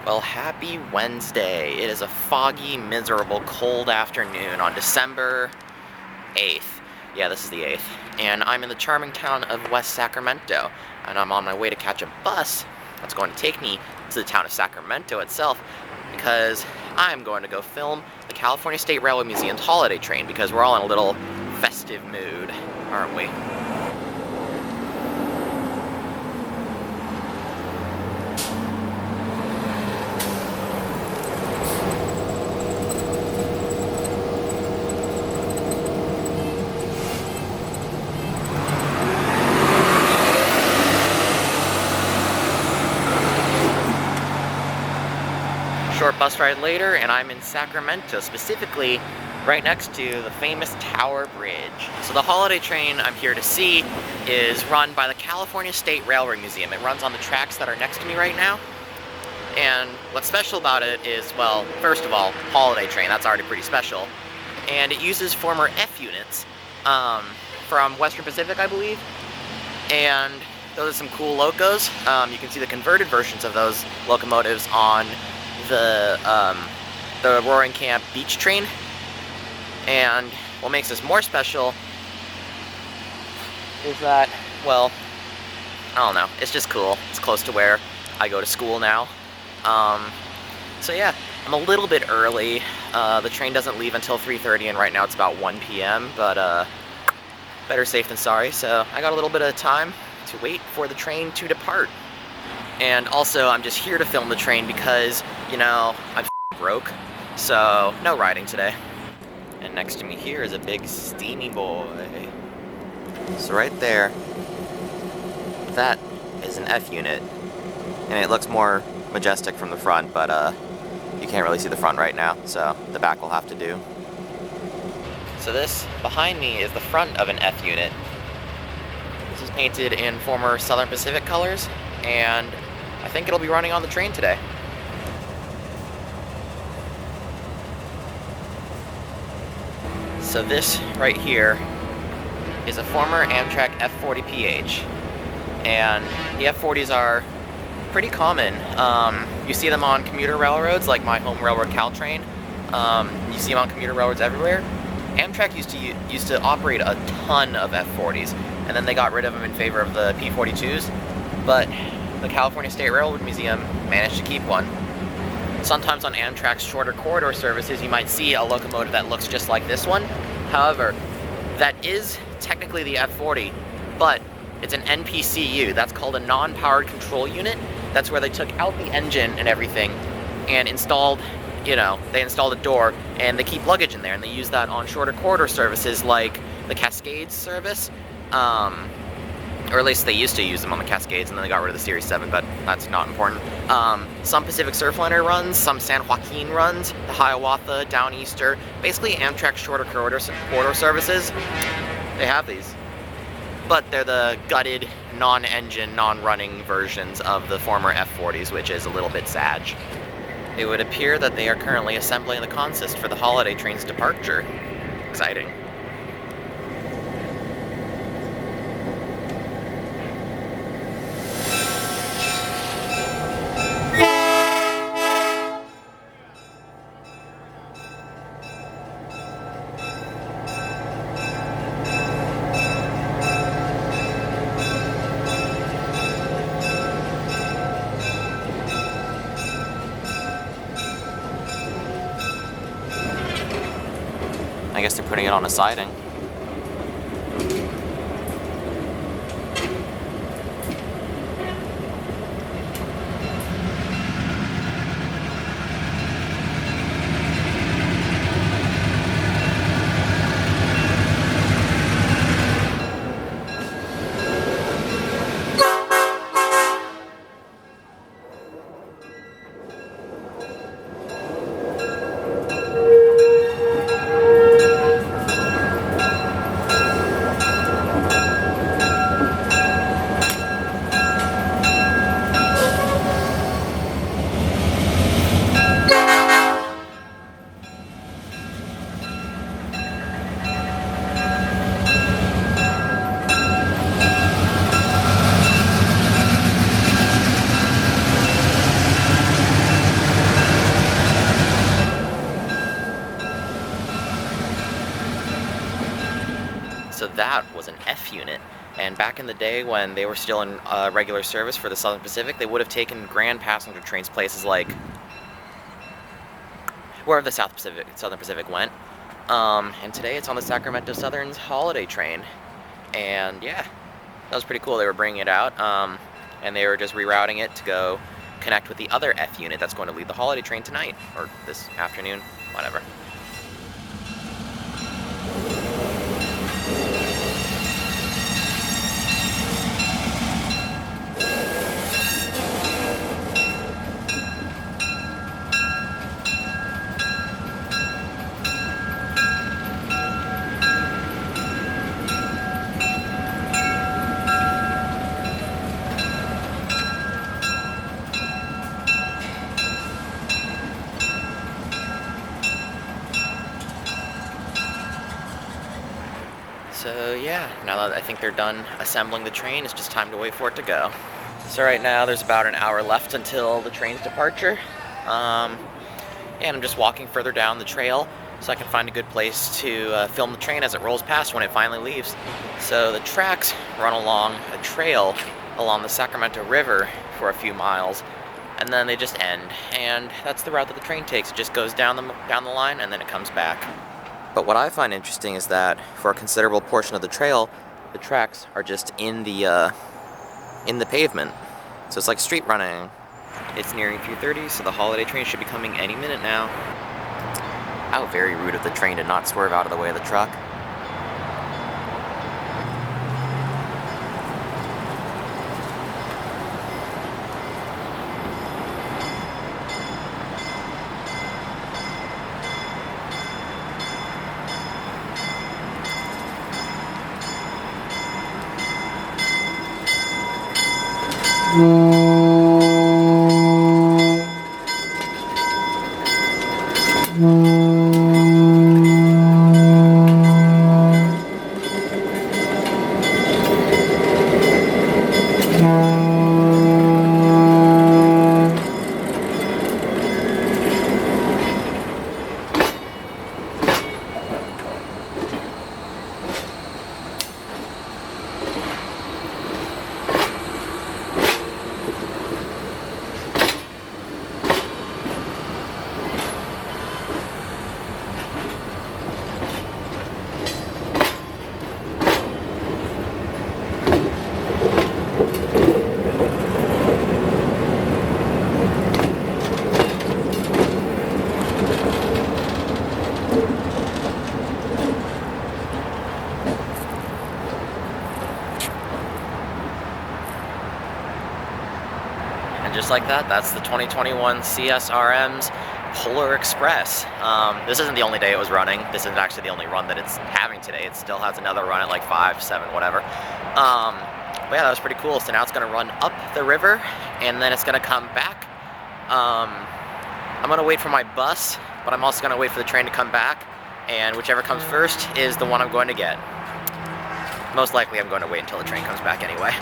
Well, happy Wednesday. It is a foggy, miserable, cold afternoon on December 8th. Yeah, this is the 8th. And I'm in the charming town of West Sacramento. And I'm on my way to catch a bus that's going to take me to the town of Sacramento itself because I'm going to go film the California State Railway Museum's holiday train because we're all in a little festive mood, aren't we? Short bus ride later, and I'm in Sacramento, specifically right next to the famous Tower Bridge. So the holiday train I'm here to see is run by the California State Railway Museum. It runs on the tracks that are next to me right now. And what's special about it is, well, first of all, holiday train, that's already pretty special. And it uses former F units from Western Pacific, I believe. And those are some cool locos. You can see the converted versions of those locomotives on the Roaring Camp beach train. And what makes this more special is that, well, I don't know, it's just cool. It's close to where I go to school now. So yeah, I'm a little bit early. The train doesn't leave until 3:30, and right now it's about 1 p.m., but better safe than sorry, so I got a little bit of time to wait for the train to depart. And also, I'm just here to film the train because, you know, I'm broke, so no riding today. And next to me here is a big steamy boy. So right there, that is an F unit, and it looks more majestic from the front, but you can't really see the front right now, so the back will have to do. So this behind me is the front of an F unit. This is painted in former Southern Pacific colors, and I think it'll be running on the train today. So this right here is a former Amtrak F40PH, and the F40s are pretty common. You see them on commuter railroads like my home railroad, Caltrain. You see them on commuter railroads everywhere. Amtrak used to operate a ton of F40s, and then they got rid of them in favor of the P42s, but the California State Railroad Museum managed to keep one. Sometimes on Amtrak's shorter corridor services, you might see a locomotive that looks just like this one. However, that is technically the F40, but it's an NPCU. That's called a non-powered control unit. That's where they took out the engine and everything and installed, they installed a door, and they keep luggage in there, and they use that on shorter corridor services like the Cascades service. Or at least they used to use them on the Cascades, and then they got rid of the Series 7, but that's not important. Some Pacific Surfliner runs, some San Joaquin runs, the Hiawatha, Downeaster, basically Amtrak shorter corridor services, they have these. But they're the gutted, non-engine, non-running versions of the former F40s, which is a little bit sad. It would appear that they are currently assembling the consist for the holiday train's departure. Exciting. I guess they're putting it on a siding. that was an F unit. And back in the day when they were still in regular service for the Southern Pacific, they would have taken grand passenger trains places like wherever the Southern Pacific went. And today it's on the Sacramento Southern's holiday train. And yeah, that was pretty cool. They were bringing it out, and they were just rerouting it to go connect with the other F unit that's going to lead the holiday train tonight, or this afternoon, whatever. So yeah, now that I think they're done assembling the train, it's just time to wait for it to go. So right now there's about an hour left until the train's departure. And I'm just walking further down the trail so I can find a good place to film the train as it rolls past when it finally leaves. So the tracks run along a trail along the Sacramento River for a few miles, and then they just end. And that's the route that the train takes. It just goes down the line and then it comes back. But what I find interesting is that for a considerable portion of the trail, the tracks are just in the pavement. So it's like street running. It's nearing 3:30, so the holiday train should be coming any minute now. How very rude of the train to not swerve out of the way of the truck. And just like that, that's the 2021 CSRM's Polar Express. This isn't the only day it was running. This isn't actually the only run that it's having today. It still has another run at like 5, 7, whatever. But yeah, that was pretty cool. So now it's going to run up the river, and then it's going to come back. I'm going to wait for my bus, but I'm also going to wait for the train to come back, and whichever comes first is the one I'm going to get. Most likely I'm going to wait until the train comes back anyway.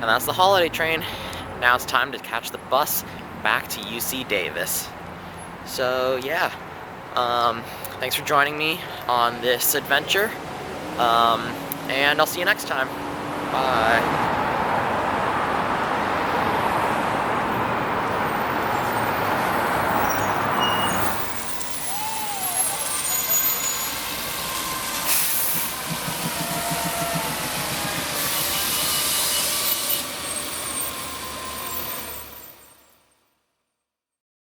And that's the holiday train. Now it's time to catch the bus back to UC Davis. So yeah, thanks for joining me on this adventure, and I'll see you next time. Bye.